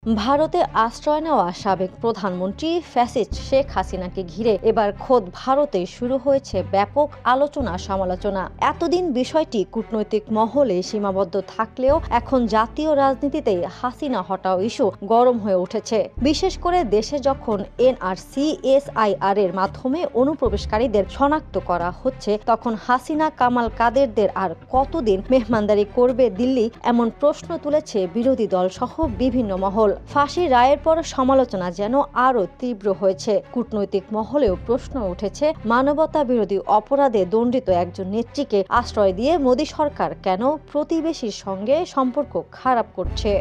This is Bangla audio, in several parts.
ভারতে আশ্রয় নেওয়া সাবেক প্রধানমন্ত্রী ফ্যাসিস্ট শেখ হাসিনাকে ঘিরে এবার খোদ ভারতে শুরু হয়েছে ব্যাপক আলোচনা সমালোচনা। এতদিন বিষয়টি কূটনৈতিক মহলে সীমাবদ্ধ থাকলেও এখন জাতীয় রাজনীতিতে হাসিনা হটাও ইস্যু গরম হয়ে উঠেছে। বিশেষ করে দেশে যখন এনআরসি এসআইআর এর মাধ্যমে অনুপ্রবেশকারীদের শনাক্ত করা হচ্ছে, তখন হাসিনা কামাল কাদেরদের আর কতদিন মেহমানদারি করবে দিল্লি, এমন প্রশ্ন তুলেছে বিরোধী দল সহ বিভিন্ন মহল। ফাঁসি রায়ের পর সমালোচনা যেন আরও তীব্র হয়েছে। কূটনৈতিক মহলেও প্রশ্ন উঠেছে, মানবতা বিরোধী অপরাধে দণ্ডিত একজন নেত্রীকে আশ্রয় দিয়ে মোদী সরকার কেন প্রতিবেশীর সঙ্গে সম্পর্ক খারাপ করছে?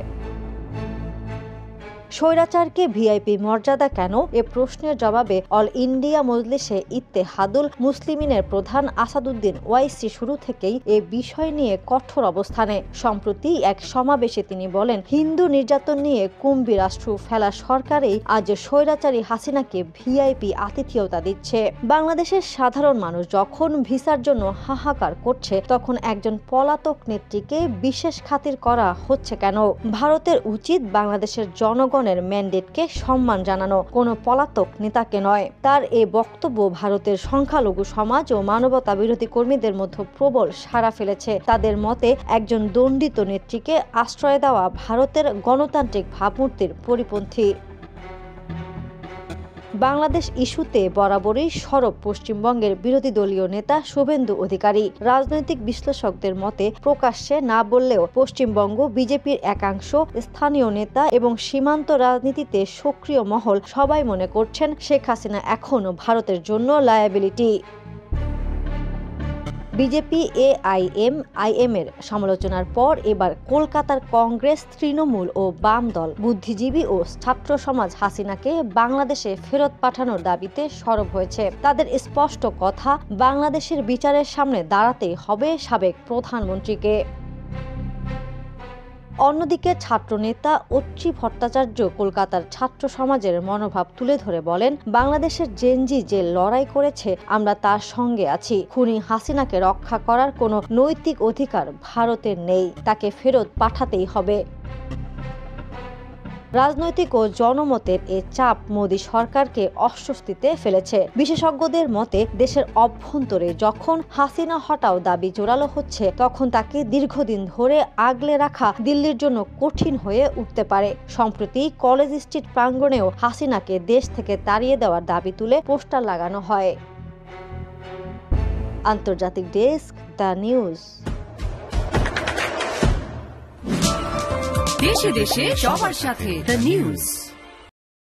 স্বৈরাচারকে ভিআইপি মর্যাদা কেন, এ প্রশ্নের জবাবে অল ইন্ডিয়া মজলিসে ইত্তেহাদুল মুসলিমিনের প্রধান আসাদুদ্দিন ওয়াইসি শুরু থেকেই এ বিষয় নিয়ে কঠোর অবস্থানে। সম্প্রতি এক সমাবেশে তিনি বলেন, হিন্দু নির্যাতন নিয়ে কুম্ভী রাষ্ট্র ফেলা সরকারই আজ স্বৈরাচারী হাসিনাকে ভিআইপি আতিথেয়তা দিচ্ছে। বাংলাদেশের সাধারণ মানুষ যখন ভিসার জন্য হাহাকার করছে, তখন একজন পলাতক নেত্রীকে বিশেষ খাতির করা হচ্ছে কেন? ভারতের উচিত বাংলাদেশের জনগণ ম্যান্ডেটকে সম্মান জানানো, কোনো পলাতক নেতাকে নয়। তার এ বক্তব্য ভারতের সংখ্যালঘু সমাজ ও মানবতা বিরোধী কর্মীদের মধ্যে প্রবল সাড়া ফেলেছে। তাদের মতে, একজন দণ্ডিত নেত্রীকে আশ্রয় দেওয়া ভারতের গণতান্ত্রিক ভাবমূর্তির পরিপন্থী। বাংলাদেশ ইস্যুতে বরাবরই সরব পশ্চিমবঙ্গের বিরোধী দলীয় নেতা শুভেন্দু অধিকারী। রাজনৈতিক বিশ্লেষকদের মতে, প্রকাশ্যে না বললেও পশ্চিমবঙ্গ বিজেপির একাংশ, স্থানীয় নেতা এবং সীমান্ত রাজনীতিতে সক্রিয় মহল সবাই মনে করছেন শেখ হাসিনা এখনও ভারতের জন্য লায়াবিলিটি। বিজেপি এআইএম এর সমালোচনার পর এবার কলকাতার কংগ্রেস, তৃণমূল ও বাম দল, বুদ্ধিজীবী ও ছাত্র সমাজ হাসিনাকে বাংলাদেশে ফেরত পাঠানোর দাবিতে সরব হয়েছে। তাদের স্পষ্ট কথা, বাংলাদেশের বিচারের সামনে দাঁড়াতেই হবে সাবেক প্রধানমন্ত্রীকে। অন্যদিকে ছাত্রনেতা অত্রি ভট্টাচার্য কলকাতার ছাত্র সমাজের মনোভাব তুলে ধরে বলেন, বাংলাদেশের জেনজি যে লড়াই করেছে, আমরা তার সঙ্গে আছি। খুনি হাসিনাকে রক্ষা করার কোনো নৈতিক অধিকার ভারতের নেই, তাকে ফেরত পাঠাতেই হবে। রাজনৈতিক ও জনমতের এ চাপ মোদী সরকারকে অস্বস্তিতে ফেলেছে। বিশেষজ্ঞদের মতে, দেশের অভ্যন্তরে যখন হাসিনা হটাও দাবি জোরালো হচ্ছে, তখন তাকে দীর্ঘদিন ধরে আগলে রাখা দিল্লির জন্য কঠিন হয়ে উঠতে পারে। সম্প্রতি কলেজ স্ট্রিট প্রাঙ্গণেও হাসিনাকে দেশ থেকে তাড়িয়ে দেওয়ার দাবি তুলে পোস্টার লাগানো হয়। আন্তর্জাতিক ডেস্ক, দ্য নিউজ। দেশে দেশে সবার সাথে দ্য নিউজ।